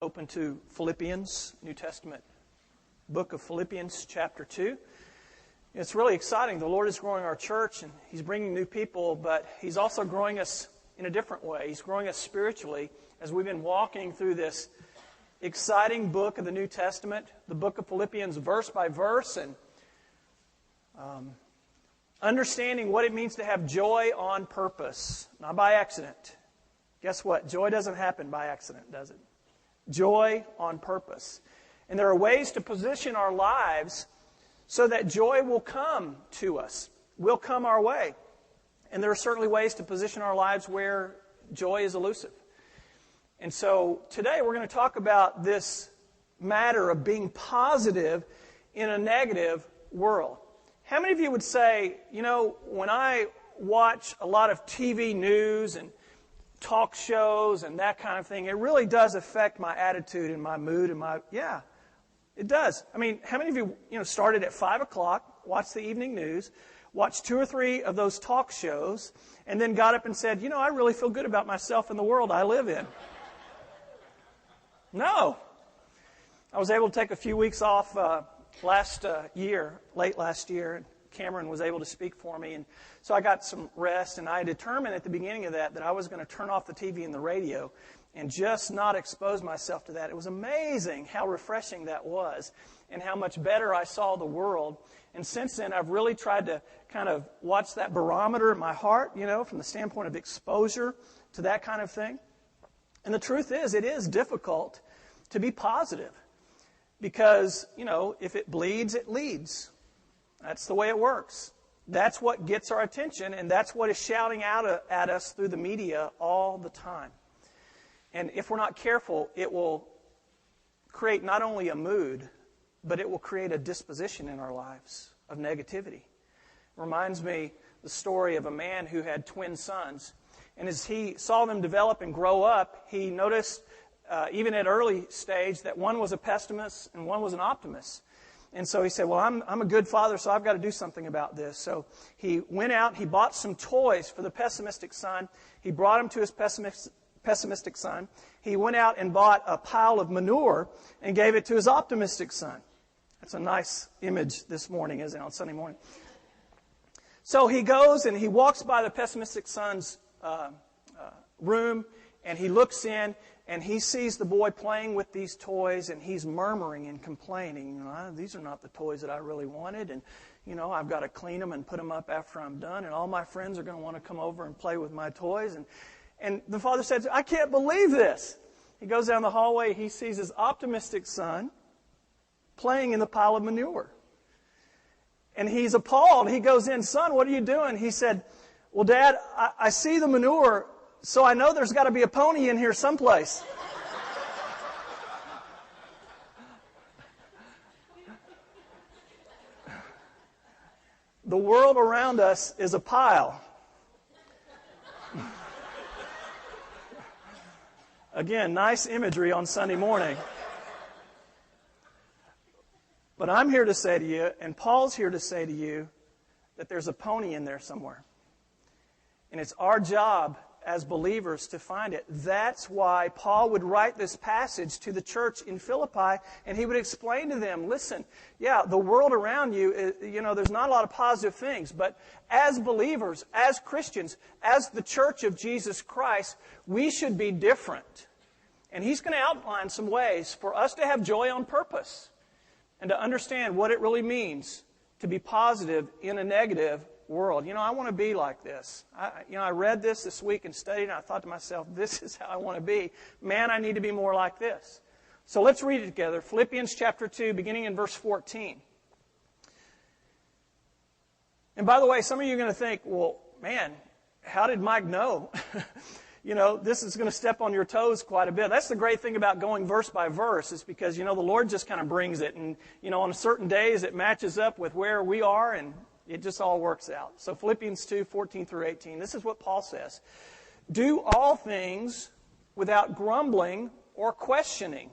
Open to Philippians, New Testament book of Philippians, chapter 2. It's really exciting. The Lord is growing our church, and He's bringing new people, but He's also growing us in a different way. He's growing us spiritually as we've been walking through this exciting book of the New Testament, the book of Philippians, verse by verse, and understanding what it means to have joy on purpose, not by accident. Guess what? Joy doesn't happen by accident, does it? Joy on purpose. And there are ways to position our lives so that joy will come to us, will come our way. And there are certainly ways to position our lives where joy is elusive. And so today we're going to talk about this matter of being positive in a negative world. How many of you would say, you know, when I watch a lot of TV news and talk shows and that kind of thing, it really does affect my attitude and my mood and yeah, it does. I mean, how many of you, started at 5 o'clock, watched the evening news, watched 2 or 3 of those talk shows, and then got up and said, I really feel good about myself and the world I live in? No. I was able to take a few weeks off late last year, and Cameron was able to speak for me, and so I got some rest, and I determined at the beginning of that I was going to turn off the TV and the radio and just not expose myself to that. It was amazing how refreshing that was and how much better I saw the world. And since then, I've really tried to kind of watch that barometer in my heart, from the standpoint of exposure to that kind of thing. And the truth is, it is difficult to be positive because, if it bleeds, it leads. That's the way it works. That's what gets our attention, and that's what is shouting out at us through the media all the time. And if we're not careful, it will create not only a mood, but it will create a disposition in our lives of negativity. It reminds me the story of a man who had twin sons. And as he saw them develop and grow up, he noticed, even at early stage, that one was a pessimist and one was an optimist. And so he said, well, I'm a good father, so I've got to do something about this. So he went out, he bought some toys for the pessimistic son. He brought them to his pessimistic son. He went out and bought a pile of manure and gave it to his optimistic son. That's a nice image this morning, isn't it, on Sunday morning? So he goes and he walks by the pessimistic son's room, and he looks in, and he sees the boy playing with these toys, and he's murmuring and complaining. These are not the toys that I really wanted, and, I've got to clean them and put them up after I'm done, and all my friends are going to want to come over and play with my toys. And the father says, I can't believe this. He goes down the hallway, he sees his optimistic son playing in the pile of manure. And he's appalled. He goes in, son, what are you doing? He said, well, Dad, I see the manure, so I know there's got to be a pony in here someplace. The world around us is a pile. Again, nice imagery on Sunday morning. But I'm here to say to you, and Paul's here to say to you, that there's a pony in there somewhere. And it's our job as believers to find it. That's why Paul would write this passage to the church in Philippi, and he would explain to them, listen, the world around you, there's not a lot of positive things, but as believers, as Christians, as the church of Jesus Christ, we should be different. And he's going to outline some ways for us to have joy on purpose and to understand what it really means to be positive in a negative world. I want to be like this. I read this week and studied, and I thought to myself, this is how I want to be. Man, I need to be more like this. So let's read it together. Philippians chapter 2, beginning in verse 14. And by the way, some of you are going to think, well, man, how did Mike know? This is going to step on your toes quite a bit. That's the great thing about going verse by verse, is because, the Lord just kind of brings it. And, on certain days it matches up with where we are, and it just all works out. So Philippians 2, 14 through 18, this is what Paul says. Do all things without grumbling or questioning,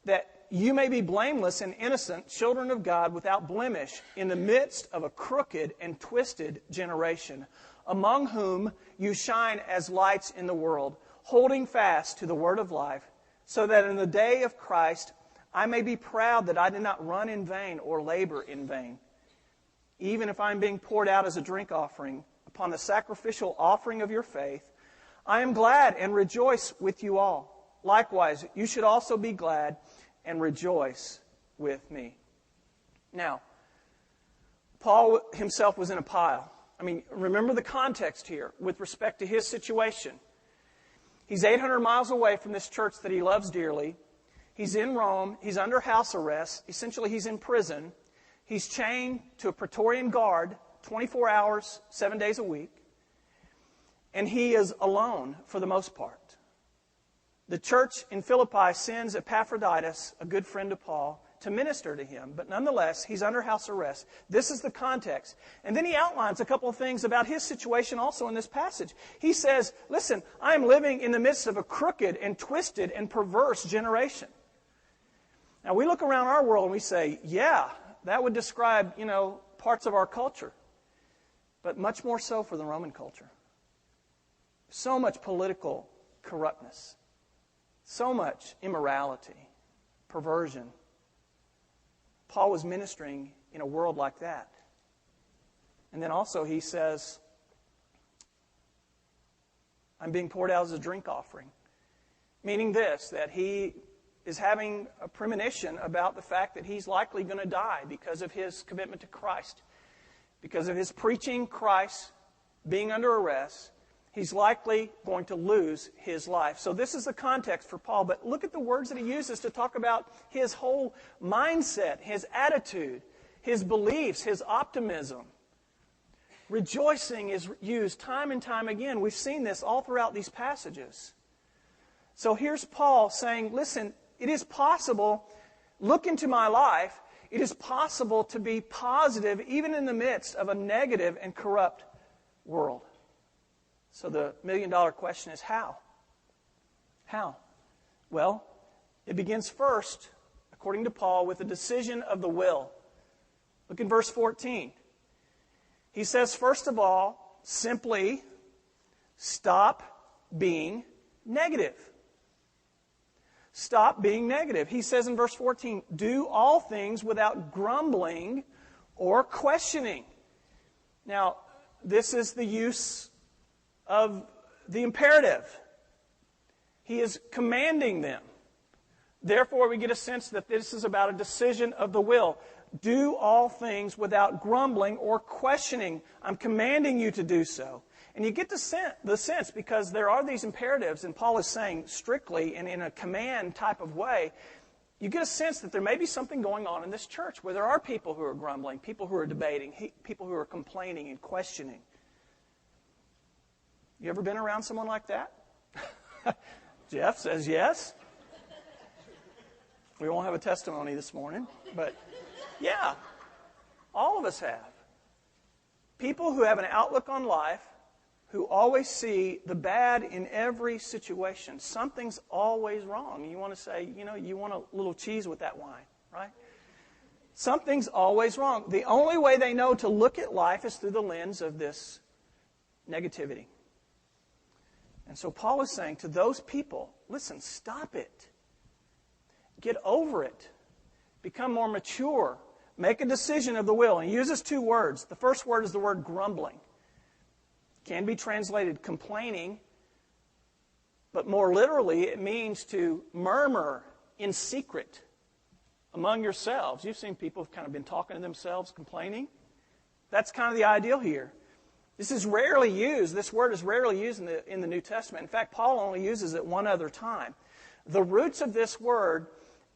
that you may be blameless and innocent, children of God without blemish, in the midst of a crooked and twisted generation, among whom you shine as lights in the world, holding fast to the word of life, so that in the day of Christ I may be proud that I did not run in vain or labor in vain. Even if I am being poured out as a drink offering upon the sacrificial offering of your faith, I am glad and rejoice with you all. Likewise, you should also be glad and rejoice with me. Now, Paul himself was in a pile. I mean, remember the context here with respect to his situation. He's 800 miles away from this church that he loves dearly. He's in Rome. He's under house arrest. Essentially, he's in prison. He's chained to a Praetorian guard 24 hours, 7 days a week. And he is alone for the most part. The church in Philippi sends Epaphroditus, a good friend of Paul, to minister to him. But nonetheless, he's under house arrest. This is the context. And then he outlines a couple of things about his situation also in this passage. He says, listen, I am living in the midst of a crooked and twisted and perverse generation. Now, we look around our world and we say, yeah, that would describe, parts of our culture. But much more so for the Roman culture. So much political corruptness. So much immorality, perversion. Paul was ministering in a world like that. And then also he says, I'm being poured out as a drink offering. Meaning this, that he is having a premonition about the fact that he's likely going to die because of his commitment to Christ. Because of his preaching Christ, being under arrest, he's likely going to lose his life. So this is the context for Paul. But look at the words that he uses to talk about his whole mindset, his attitude, his beliefs, his optimism. Rejoicing is used time and time again. We've seen this all throughout these passages. So here's Paul saying, listen, it is possible, look into my life, it is possible to be positive even in the midst of a negative and corrupt world. So the million-dollar question is how? How? Well, it begins first, according to Paul, with a decision of the will. Look in verse 14. He says, first of all, simply stop being negative. Stop being negative. He says in verse 14, do all things without grumbling or questioning. Now, this is the use of the imperative. He is commanding them. Therefore, we get a sense that this is about a decision of the will. Do all things without grumbling or questioning. I'm commanding you to do so. And you get the sense, because there are these imperatives, and Paul is saying strictly and in a command type of way, you get a sense that there may be something going on in this church where there are people who are grumbling, people who are debating, people who are complaining and questioning. You ever been around someone like that? Jeff says yes. We won't have a testimony this morning, but yeah, all of us have. People who have an outlook on life, who always see the bad in every situation. Something's always wrong. You want to say, you want a little cheese with that wine, right? Something's always wrong. The only way they know to look at life is through the lens of this negativity. And so Paul is saying to those people, listen, stop it. Get over it. Become more mature. Make a decision of the will. And he uses two words. The first word is the word grumbling. Can be translated complaining, but more literally it means to murmur in secret among yourselves. You've seen people who've kind of been talking to themselves, complaining. That's kind of the ideal here. This is rarely used. This word is rarely used in the New Testament. In fact, Paul only uses it one other time. The roots of this word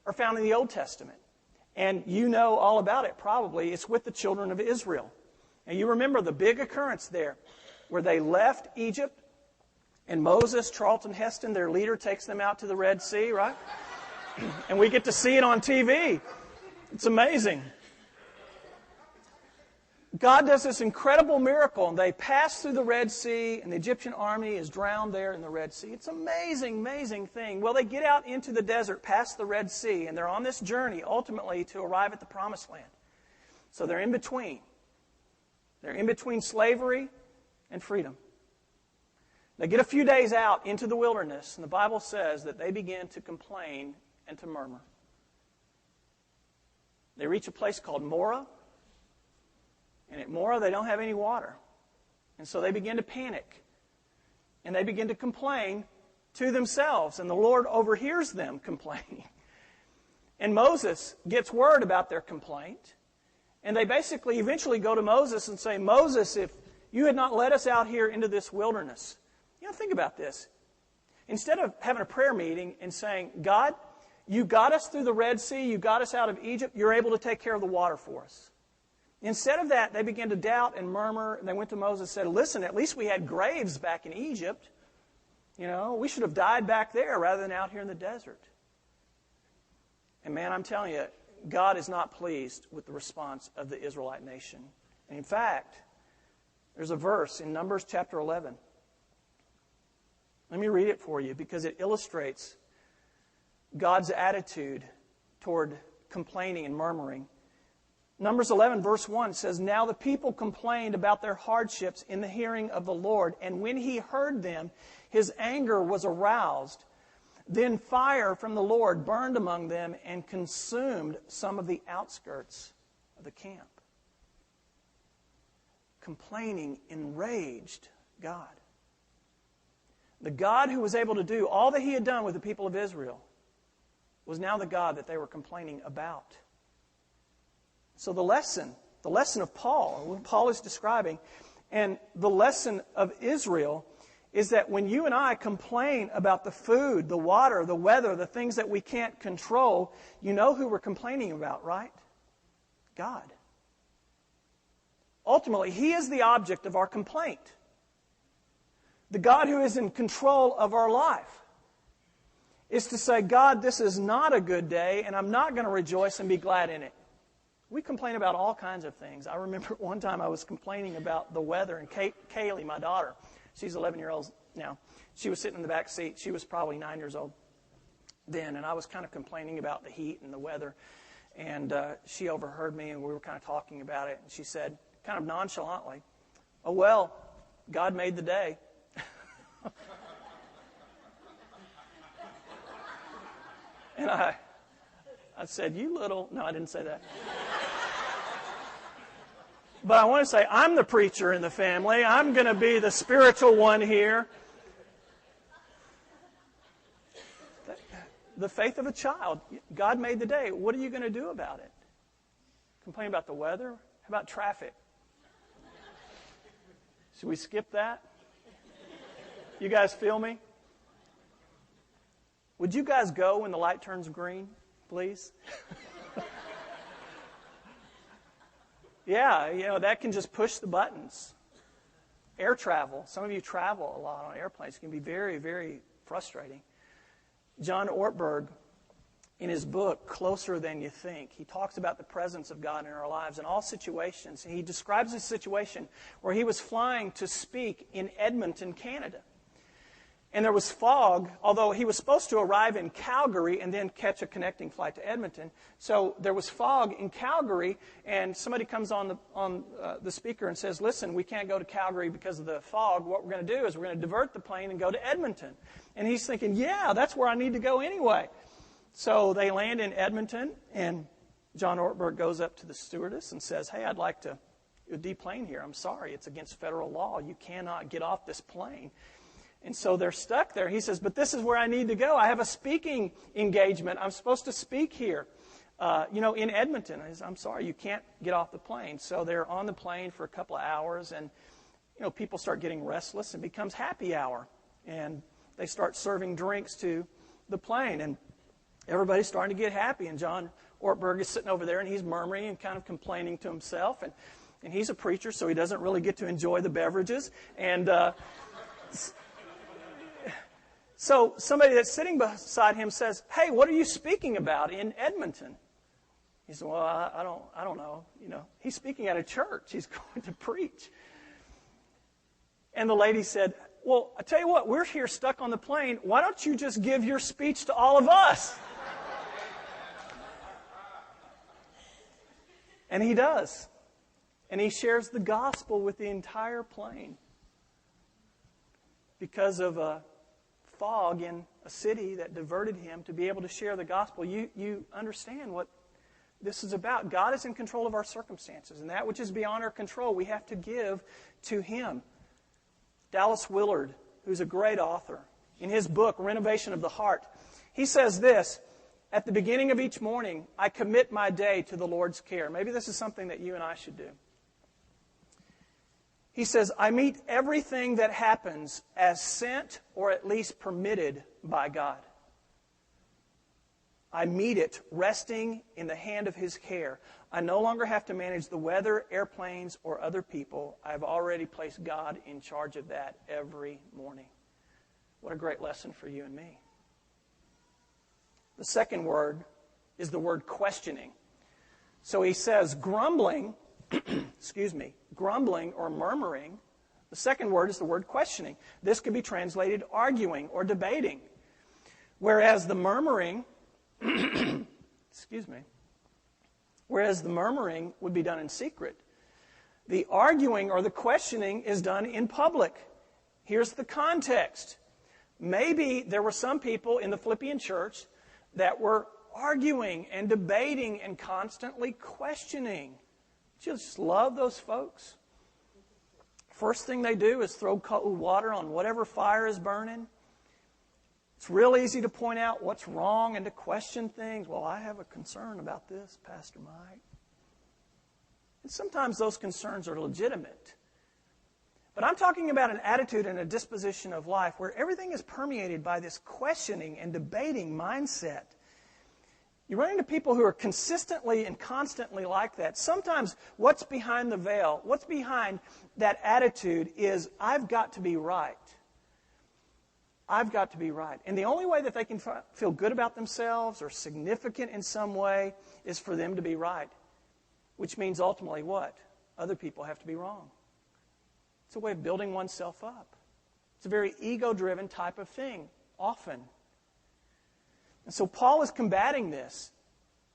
are found in the Old Testament. And you know all about it probably. It's with the children of Israel. And you remember the big occurrence there where they left Egypt and Moses, Charlton Heston, their leader, takes them out to the Red Sea, right? And we get to see it on TV. It's amazing. God does this incredible miracle, and they pass through the Red Sea, and the Egyptian army is drowned there in the Red Sea. It's an amazing, amazing thing. Well, they get out into the desert past the Red Sea, and they're on this journey ultimately to arrive at the Promised Land. So they're in between. They're in between slavery and freedom. They get a few days out into the wilderness, and the Bible says that they begin to complain and to murmur. They reach a place called Morah, and at Morah they don't have any water. And so they begin to panic, and they begin to complain to themselves, and the Lord overhears them complaining. And Moses gets word about their complaint, and they basically eventually go to Moses and say, Moses, if you had not led us out here into this wilderness. Think about this. Instead of having a prayer meeting and saying, God, you got us through the Red Sea, you got us out of Egypt, you're able to take care of the water for us. Instead of that, they began to doubt and murmur, and they went to Moses and said, listen, at least we had graves back in Egypt. We should have died back there rather than out here in the desert. And man, I'm telling you, God is not pleased with the response of the Israelite nation. And in fact, there's a verse in Numbers chapter 11. Let me read it for you because it illustrates God's attitude toward complaining and murmuring. Numbers 11 verse 1 says, Now the people complained about their hardships in the hearing of the Lord, and when he heard them, his anger was aroused. Then fire from the Lord burned among them and consumed some of the outskirts of the camp. Complaining enraged God. The God who was able to do all that he had done with the people of Israel was now the God that they were complaining about. So the lesson of Paul, what Paul is describing, and the lesson of Israel is that when you and I complain about the food, the water, the weather, the things that we can't control, you know who we're complaining about, right? God. Ultimately, he is the object of our complaint. The God who is in control of our life is to say, God, this is not a good day, and I'm not going to rejoice and be glad in it. We complain about all kinds of things. I remember one time I was complaining about the weather, and Kaylee, my daughter, she's 11 years old now, she was sitting in the back seat. She was probably 9 years old then, and I was kind of complaining about the heat and the weather. And she overheard me, and we were kind of talking about it, and she said, kind of nonchalantly, oh, well, God made the day. And I said, no, I didn't say that. But I want to say, I'm the preacher in the family. I'm going to be the spiritual one here. The faith of a child. God made the day. What are you going to do about it? Complain about the weather? How about traffic? Should we skip that? You guys feel me? Would you guys go when the light turns green, please? Yeah, that can just push the buttons. Air travel. Some of you travel a lot on airplanes. It can be very, very frustrating. John Ortberg, in his book, Closer Than You Think, he talks about the presence of God in our lives in all situations. He describes a situation where he was flying to speak in Edmonton, Canada. And there was fog, although he was supposed to arrive in Calgary and then catch a connecting flight to Edmonton. So there was fog in Calgary, and somebody comes on the speaker and says, listen, we can't go to Calgary because of the fog. What we're going to do is we're going to divert the plane and go to Edmonton. And he's thinking, yeah, that's where I need to go anyway. So they land in Edmonton, and John Ortberg goes up to the stewardess and says, hey, I'd like to deplane here. I'm sorry, it's against federal law. You cannot get off this plane. And so they're stuck there. He says, but this is where I need to go. I have a speaking engagement. I'm supposed to speak here, in Edmonton. He says, I'm sorry, you can't get off the plane. So they're on the plane for a couple of hours, and people start getting restless. It becomes happy hour, and they start serving drinks to the plane, and everybody's starting to get happy. And John Ortberg is sitting over there, and he's murmuring and kind of complaining to himself. And he's a preacher, so he doesn't really get to enjoy the beverages. And so somebody that's sitting beside him says, hey, what are you speaking about in Edmonton? He said, well, I don't know. He's speaking at a church. He's going to preach. And the lady said, well, I tell you what, we're here stuck on the plane. Why don't you just give your speech to all of us? And he does. And he shares the gospel with the entire plane. because of a fog in a city that diverted him to be able to share the gospel. You understand what this is about. God is in control of our circumstances, and that which is beyond our control, we have to give to Him. Dallas Willard, who's a great author, in his book, Renovation of the Heart, he says this: at the beginning of each morning, I commit my day to the Lord's care. Maybe this is something that you and I should do. He says, I meet everything that happens as sent or at least permitted by God. I meet it resting in the hand of His care. I no longer have to manage the weather, airplanes, or other people. I've already placed God in charge of that every morning. What a great lesson for you and me. The second word is the word questioning. So he says grumbling, grumbling or murmuring. The second word is the word questioning. This could be translated arguing or debating. Whereas the murmuring, whereas the murmuring would be done in secret. The arguing or the questioning is done in public. Here's the context. Maybe there were some people in the Philippian church that were arguing and debating and constantly questioning. Don't you just love those folks? First thing they do is throw cold water on whatever fire is burning. It's real easy to point out what's wrong and to question things. Well, I have a concern about this, Pastor Mike. And sometimes those concerns are legitimate. But I'm talking about an attitude and a disposition of life where everything is permeated by this questioning and debating mindset. You run into people who are consistently and constantly like that. Sometimes what's behind the veil, what's behind that attitude is, I've got to be right. I've got to be right. And the only way that they can feel good about themselves or significant in some way is for them to be right. Which means ultimately what? Other people have to be wrong. It's a way of building oneself up. It's a very ego-driven type of thing, often. And so Paul is combating this.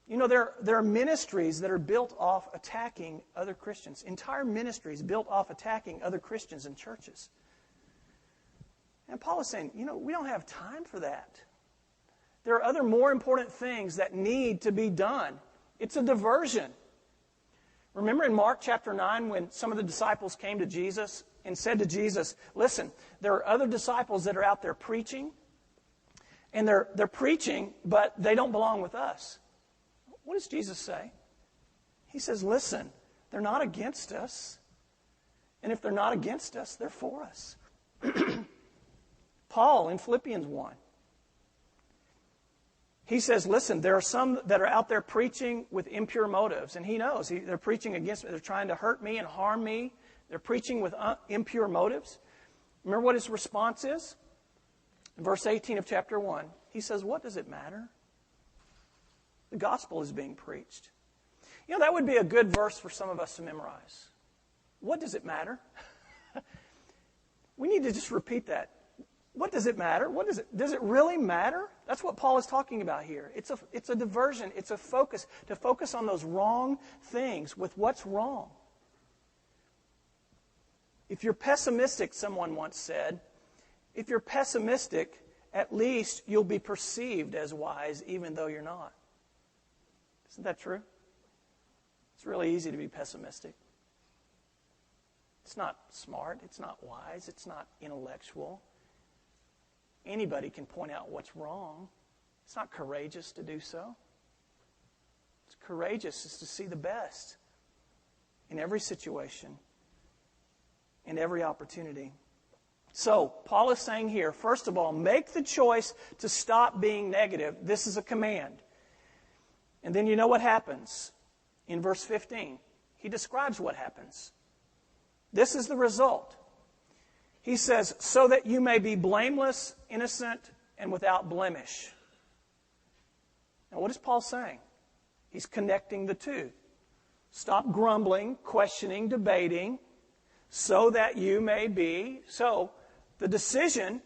You know, there are ministries that are built off attacking other Christians. Entire ministries built off attacking other Christians and churches. And Paul is saying, you know, we don't have time for that. There are other more important things that need to be done. It's a diversion. Remember in Mark chapter 9 when some of the disciples came to Jesus and said to Jesus, listen, there are other disciples that are out there preaching, and they're preaching, but they don't belong with us. What does Jesus say? He says, listen, they're not against us, and if they're not against us, they're for us. Paul in Philippians 1. He says, listen, there are some that are out there preaching with impure motives. And he knows. They're preaching against me. They're trying to hurt me and harm me. They're preaching with impure motives. Remember what his response is? In verse 18 of chapter 1, he says, what does it matter? The gospel is being preached. You know, that would be a good verse for some of us to memorize. What does it matter? We need to just repeat that. What does it matter? Does it really matter? That's what Paul is talking about here. It's a diversion. It's a focus, to focus on those wrong things with what's wrong. If you're pessimistic, someone once said, if you're pessimistic, at least you'll be perceived as wise even though you're not. Isn't that true? It's really easy to be pessimistic. It's not smart. It's not wise. It's not intellectual. Anybody can point out what's wrong. It's not courageous to do so. It's courageous is to see the best in every situation, in every opportunity. So, Paul is saying here, first of all, make the choice to stop being negative. This is a command. And then you know what happens. In verse 15, he describes what happens. This is the result. He says, so that you may be blameless, innocent, and without blemish. Now, what is Paul saying? He's connecting the two. Stop grumbling, questioning, debating, so that you may be. So, the decision,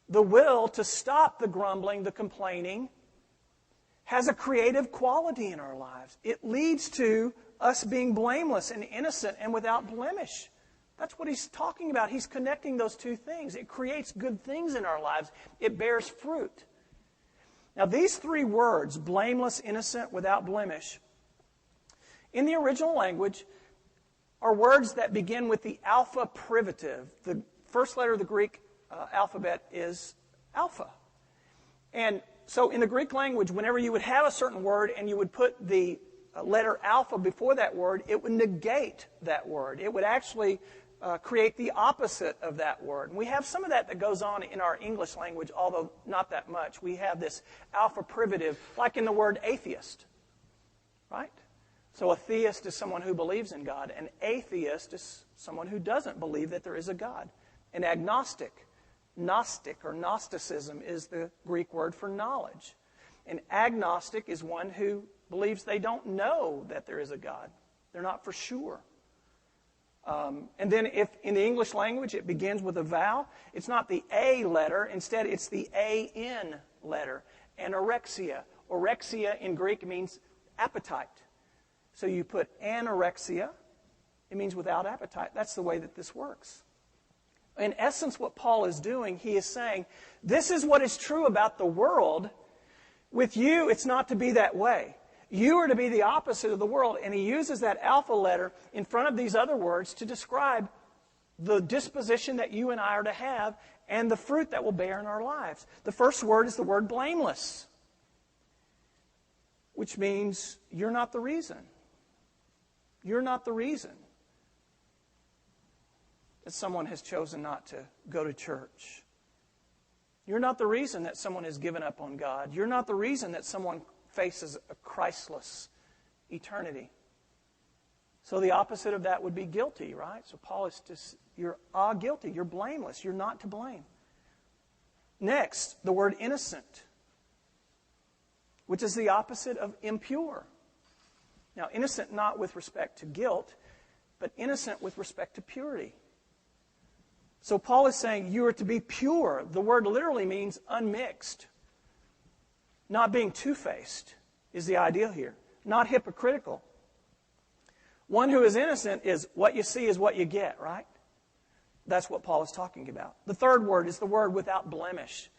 the will to stop the grumbling, the complaining, has a creative quality in our lives. It leads to us being blameless and innocent and without blemish. That's what he's talking about. He's connecting those two things. It creates good things in our lives. It bears fruit. Now, these three words, blameless, innocent, without blemish, in the original language are words that begin with the alpha privative. The first letter of the Greek alphabet is alpha. And so in the Greek language, whenever you would have a certain word and you would put the letter alpha before that word, it would negate that word. It would actually create the opposite of that word. And we have some of that goes on in our English language, although not that much. We have this alpha privative, like in the word atheist, right? So a theist is someone who believes in God. An atheist is someone who doesn't believe that there is a God. An agnostic, Gnostic or Gnosticism is the Greek word for knowledge. An agnostic is one who believes they don't know that there is a God. They're not for sure. And then if in the English language it begins with a vowel, it's not the A letter. Instead, it's the A-N letter. Anorexia. Orexia in Greek means appetite. So you put anorexia, it means without appetite. That's the way that this works. In essence, what Paul is doing, he is saying, this is what is true about the world. With you, it's not to be that way. You are to be the opposite of the world. And he uses that alpha letter in front of these other words to describe the disposition that you and I are to have and the fruit that will bear in our lives. The first word is the word blameless, which means you're not the reason. You're not the reason that someone has chosen not to go to church. You're not the reason that someone has given up on God. You're not the reason that someone faces a Christless eternity. So the opposite of that would be guilty, right? So Paul is just, you're guilty. You're blameless. You're not to blame. Next, the word innocent, which is the opposite of impure. Now, innocent not with respect to guilt, but innocent with respect to purity. So Paul is saying you are to be pure. The word literally means unmixed. Not being two-faced is the ideal here. Not hypocritical. One who is innocent is what you see is what you get, right? That's what Paul is talking about. The third word is the word without blemish.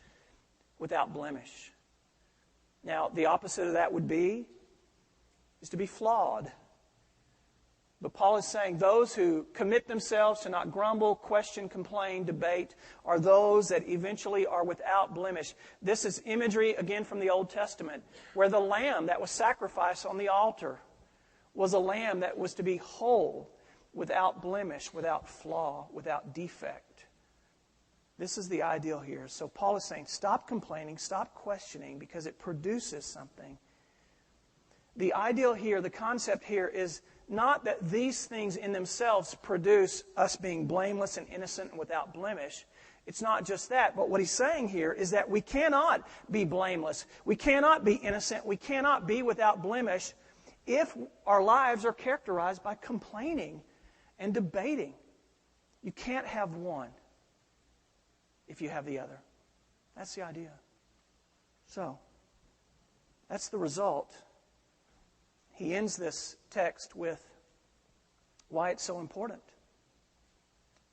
Without blemish. Now, the opposite of that is to be flawed. But Paul is saying those who commit themselves to not grumble, question, complain, debate are those that eventually are without blemish. This is imagery, again, from the Old Testament, where the lamb that was sacrificed on the altar was a lamb that was to be whole, without blemish, without flaw, without defect. This is the ideal here. So Paul is saying stop complaining, stop questioning, because it produces something. The ideal here, the concept here is not that these things in themselves produce us being blameless and innocent and without blemish. It's not just that. But what he's saying here is that we cannot be blameless. We cannot be innocent. We cannot be without blemish if our lives are characterized by complaining and debating. You can't have one if you have the other. That's the idea. So, that's the result. He ends this text with why it's so important.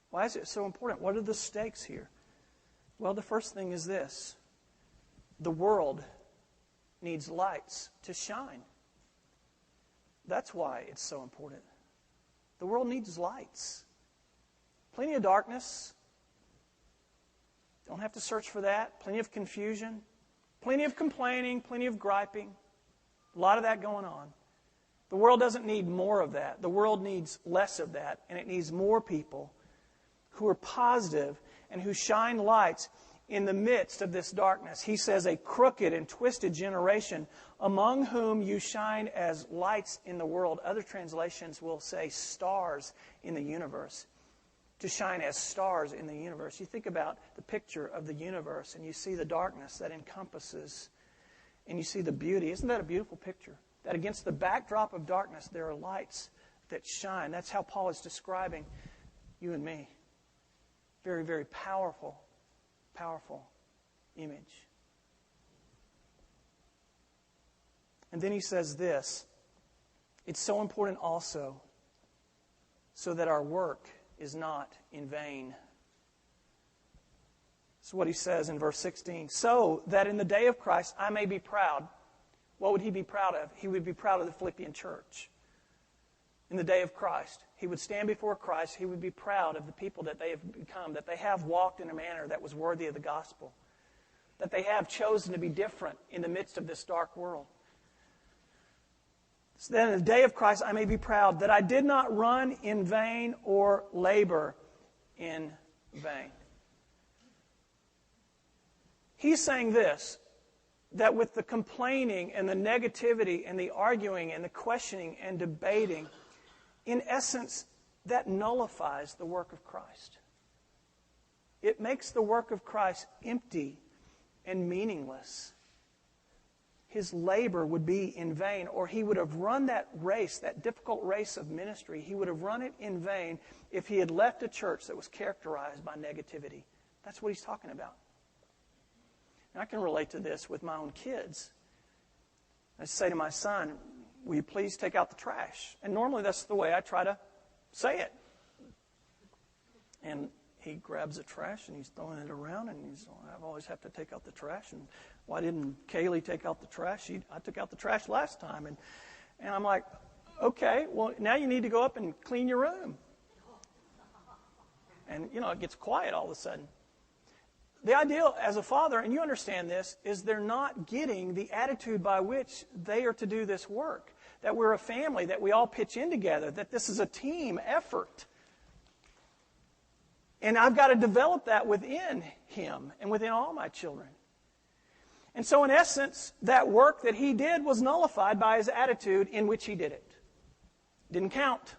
Why is it so important? What are the stakes here? Well, the first thing is this. The world needs lights to shine. That's why it's so important. The world needs lights. Plenty of darkness. Don't have to search for that. Plenty of confusion. Plenty of complaining. Plenty of griping. A lot of that going on. The world doesn't need more of that. The world needs less of that. And it needs more people who are positive and who shine lights in the midst of this darkness. He says, a crooked and twisted generation among whom you shine as lights in the world. Other translations will say stars in the universe. To shine as stars in the universe. You think about the picture of the universe and you see the darkness that encompasses and you see the beauty. Isn't that a beautiful picture? That against the backdrop of darkness, there are lights that shine. That's how Paul is describing you and me. Very, very powerful, powerful image. And then he says this. It's so important also so that our work is not in vain. That's what he says in verse 16. So that in the day of Christ I may be proud. What would he be proud of? He would be proud of the Philippian church. In the day of Christ, he would stand before Christ. He would be proud of the people that they have become, that they have walked in a manner that was worthy of the gospel, that they have chosen to be different in the midst of this dark world. So that in the day of Christ I may be proud that I did not run in vain or labor in vain. He's saying this, that with the complaining and the negativity and the arguing and the questioning and debating, in essence, that nullifies the work of Christ. It makes the work of Christ empty and meaningless. His labor would be in vain, or he would have run that race, that difficult race of ministry, he would have run it in vain if he had left a church that was characterized by negativity. That's what he's talking about. And I can relate to this with my own kids. I say to my son, will you please take out the trash? And normally that's the way I try to say it. And he grabs the trash and he's throwing it around and I always have to take out the trash. And why didn't Kaylee take out the trash? I took out the trash last time. And I'm like, okay, well, now you need to go up and clean your room. And, it gets quiet all of a sudden. The idea as a father, and you understand this, is they're not getting the attitude by which they are to do this work. That we're a family, that we all pitch in together, that this is a team effort. And I've got to develop that within him and within all my children. And so in essence, that work that he did was nullified by his attitude in which he did it. Didn't count.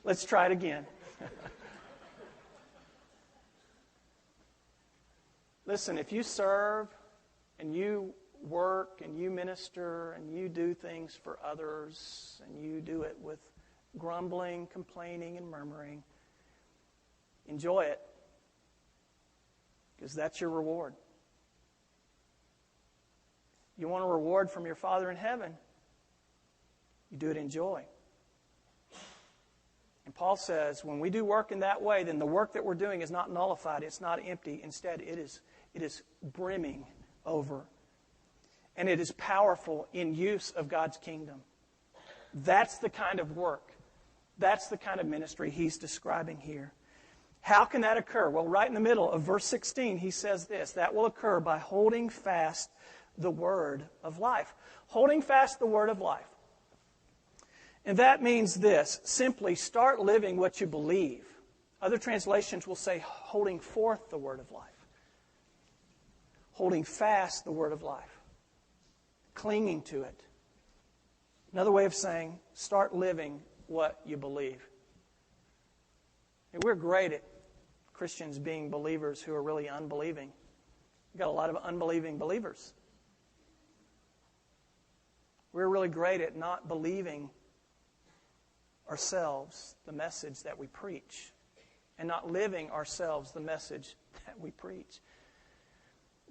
Let's try it again. Listen, if you serve and you work and you minister and you do things for others and you do it with grumbling, complaining, and murmuring, enjoy it, because that's your reward. You want a reward from your Father in heaven, you do it in joy. And Paul says, when we do work in that way, then the work that we're doing is not nullified, it's not empty. Instead, it is brimming over. And it is powerful in use of God's kingdom. That's the kind of work. That's the kind of ministry he's describing here. How can that occur? Well, right in the middle of verse 16, he says this, that will occur by holding fast the word of life. Holding fast the word of life. And that means this, simply start living what you believe. Other translations will say holding forth the word of life. Holding fast the word of life. Clinging to it. Another way of saying, start living what you believe. And we're great at Christians being believers who are really unbelieving. We've got a lot of unbelieving believers. We're really great at not believing ourselves the message that we preach and not living ourselves the message that we preach.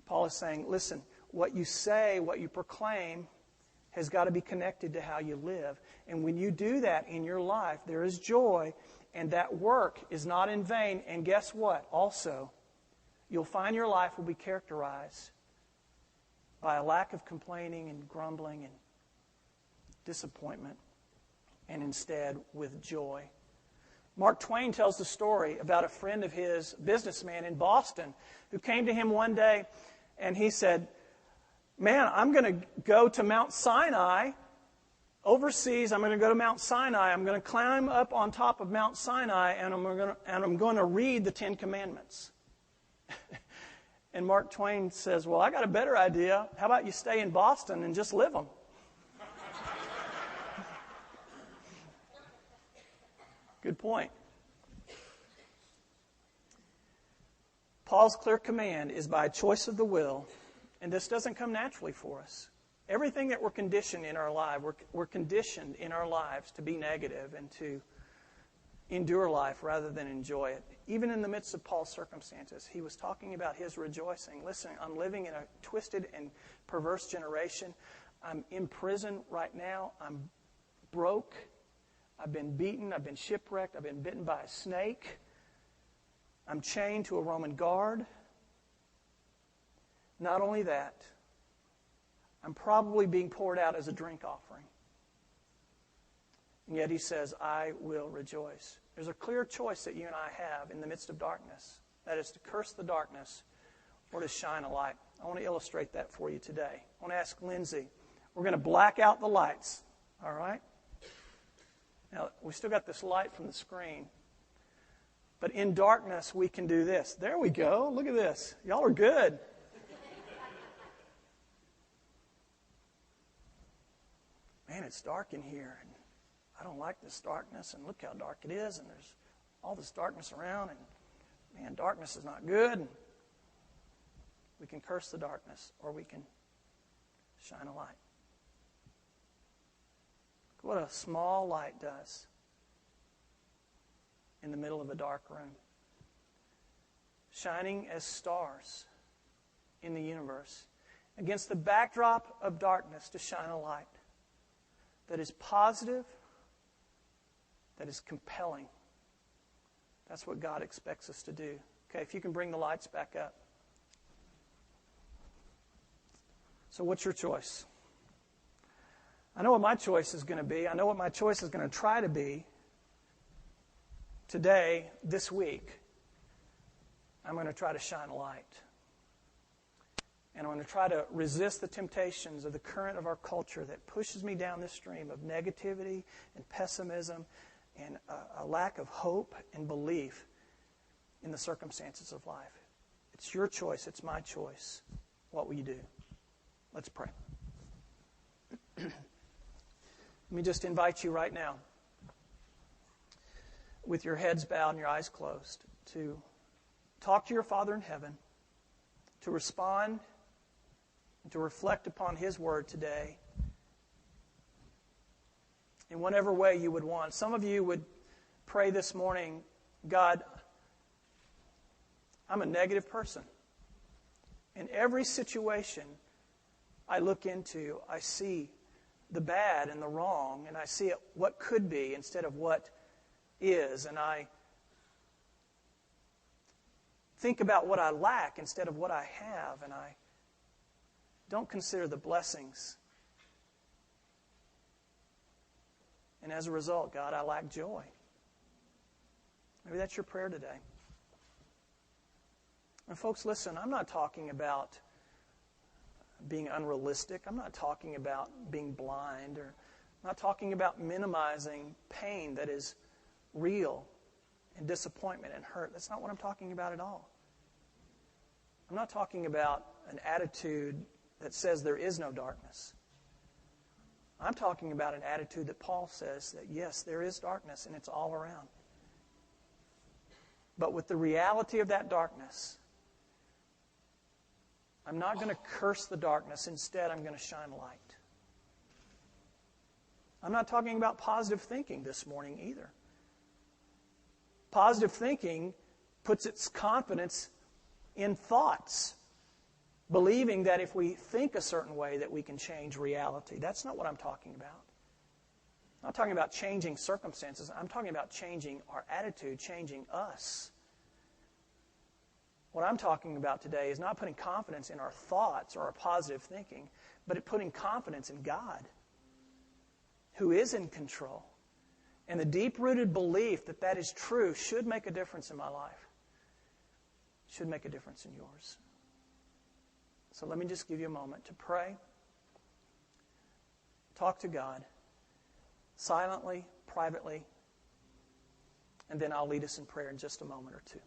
Paul is saying, listen, what you say, what you proclaim has got to be connected to how you live. And when you do that in your life, there is joy, and that work is not in vain. And guess what? Also, you'll find your life will be characterized by a lack of complaining and grumbling and disappointment, and instead with joy. Mark Twain tells the story about a friend of his, a businessman in Boston, who came to him one day and he said, man, I'm going to go to Mount Sinai overseas. I'm going to go to Mount Sinai. I'm going to climb up on top of Mount Sinai and I'm going to read the Ten Commandments. And Mark Twain says, well, I got a better idea. How about you stay in Boston and just live them? Good point. Paul's clear command is by choice of the will, and this doesn't come naturally for us. Everything that we're conditioned in our life, we're conditioned in our lives to be negative and to endure life rather than enjoy it. Even in the midst of Paul's circumstances, he was talking about his rejoicing. Listen, I'm living in a twisted and perverse generation. I'm in prison right now. I'm broke. I've been beaten. I've been shipwrecked. I've been bitten by a snake. I'm chained to a Roman guard. Not only that, I'm probably being poured out as a drink offering. And yet he says, I will rejoice. There's a clear choice that you and I have in the midst of darkness. That is to curse the darkness or to shine a light. I want to illustrate that for you today. I want to ask Lindsay. We're going to black out the lights. All right? Now, we still got this light from the screen. But in darkness, we can do this. There we go. Look at this. Y'all are good. Man, it's dark in here. And I don't like this darkness. And look how dark it is. And there's all this darkness around. And, man, darkness is not good. And we can curse the darkness, or we can shine a light. Look what a small light does in the middle of a dark room. Shining as stars in the universe against the backdrop of darkness to shine a light that is positive, that is compelling. That's what God expects us to do. Okay, if you can bring the lights back up. So what's your choice? I know what my choice is going to be. I know what my choice is going to try to be today, this week. I'm going to try to shine a light. And I'm going to try to resist the temptations of the current of our culture that pushes me down this stream of negativity and pessimism and a lack of hope and belief in the circumstances of life. It's your choice. It's my choice. What will you do? Let's pray. Let me just invite you right now, with your heads bowed and your eyes closed, to talk to your Father in heaven, to respond and to reflect upon His Word today in whatever way you would want. Some of you would pray this morning, God, I'm a negative person. In every situation I look into, I see the bad and the wrong, and I see what could be instead of what is, and I think about what I lack instead of what I have, and I don't consider the blessings. And as a result, God, I lack joy. Maybe that's your prayer today. And folks, listen, I'm not talking about being unrealistic. I'm not talking about being blind, or I'm not talking about minimizing pain that is real and disappointment and hurt. That's not what I'm talking about at all. I'm not talking about an attitude that says there is no darkness. I'm talking about an attitude that Paul says that, yes, there is darkness and it's all around. But with the reality of that darkness, I'm not going to curse the darkness. Instead, I'm going to shine light. I'm not talking about positive thinking this morning either. Positive thinking puts its confidence in thoughts, believing that if we think a certain way that we can change reality. That's not what I'm talking about. I'm not talking about changing circumstances. I'm talking about changing our attitude, changing us. What I'm talking about today is not putting confidence in our thoughts or our positive thinking, but putting confidence in God, who is in control. And the deep-rooted belief that that is true should make a difference in my life. Should make a difference in yours. So let me just give you a moment to pray. Talk to God silently, privately, and then I'll lead us in prayer in just a moment or two.